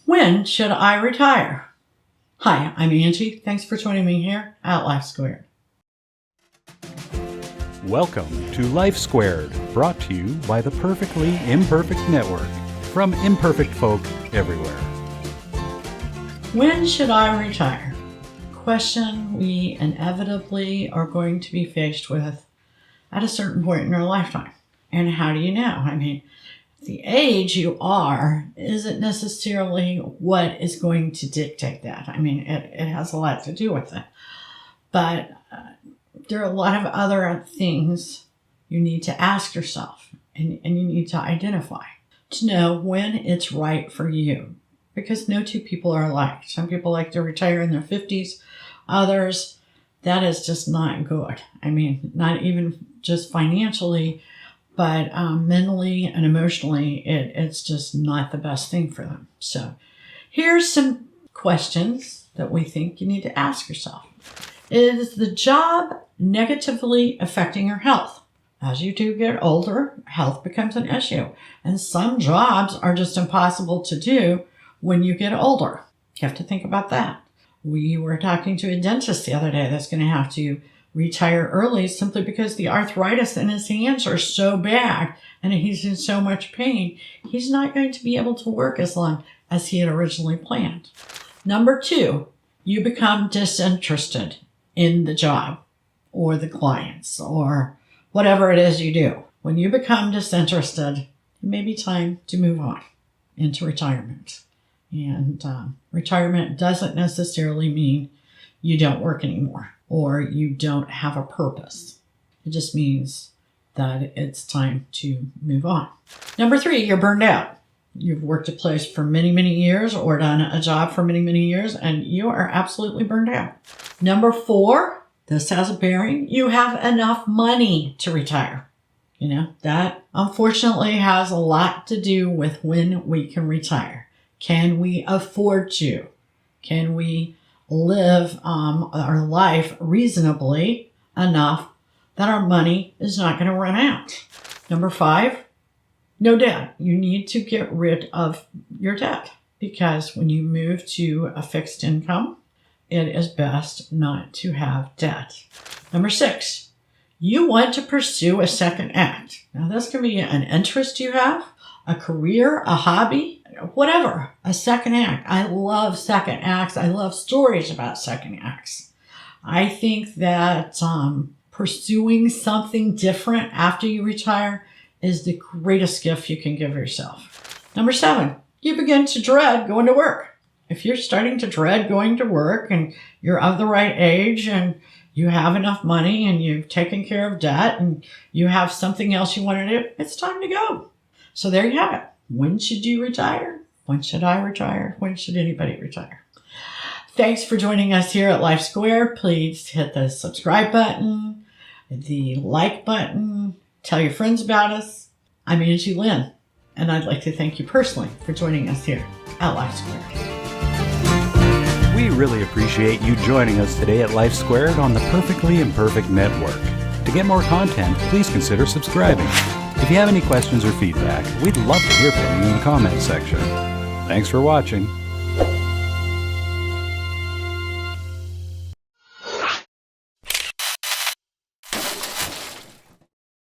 When should I retire? Hi, I'm Angie. Thanks for joining me here at Life Squared. Welcome to Life Squared, brought to you by the Perfectly Imperfect Network, from imperfect folk everywhere. When should I retire? Question we inevitably are going to be faced with at a certain point in our lifetime. And how do you know? I mean, the age you are isn't necessarily what is going to dictate that. I mean, it has a lot to do with it. But there are a lot of other things you need to ask yourself and you need to identify to know when it's right for you. Because no two people are alike. Some people like to retire in their 50s. Others, that is just not good. I mean, not even just financially, but mentally and emotionally, it's just not the best thing for them. So here's some questions that we think you need to ask yourself. Is the job negatively affecting your health? As you do get older, health becomes an issue. And some jobs are just impossible to do when you get older. You have to think about that. We were talking to a dentist the other day that's going to have to retire early simply because the arthritis in his hands are so bad and he's in so much pain. He's not going to be able to work as long as he had originally planned. Number 2, you become disinterested in the job or the clients or whatever it is you do. When you become disinterested, it may be time to move on into retirement. And retirement doesn't necessarily mean you don't work anymore or you don't have a purpose. It just means that it's time to move on. Number 3, you're burned out. You've worked a place for many, many years or done a job for many, many years, and you are absolutely burned out. Number 4, this has a bearing. You have enough money to retire. You know, that unfortunately has a lot to do with when we can retire. Can we afford to? Can we live our life reasonably enough that our money is not going to run out? Number 5, no debt. You need to get rid of your debt because when you move to a fixed income, it is best not to have debt. Number 6, you want to pursue a second act. Now, this can be an interest you have, a career, a hobby, whatever, a second act. I love second acts. I love stories about second acts. I think that pursuing something different after you retire is the greatest gift you can give yourself. Number 7, you begin to dread going to work. If you're starting to dread going to work and you're of the right age and you have enough money and you've taken care of debt and you have something else you want to do, it's time to go. So there you have it. When should you retire? When should I retire? When should anybody retire? Thanks for joining us here at Life Square. Please hit the subscribe button, the like button, tell your friends about us. I'm Angie Lynn, and I'd like to thank you personally for joining us here at Life Square. We really appreciate you joining us today at Life Squared on the Perfectly Imperfect Network. To get more content, please consider subscribing. If you have any questions or feedback, we'd love to hear from you in the comments section. Thanks for watching.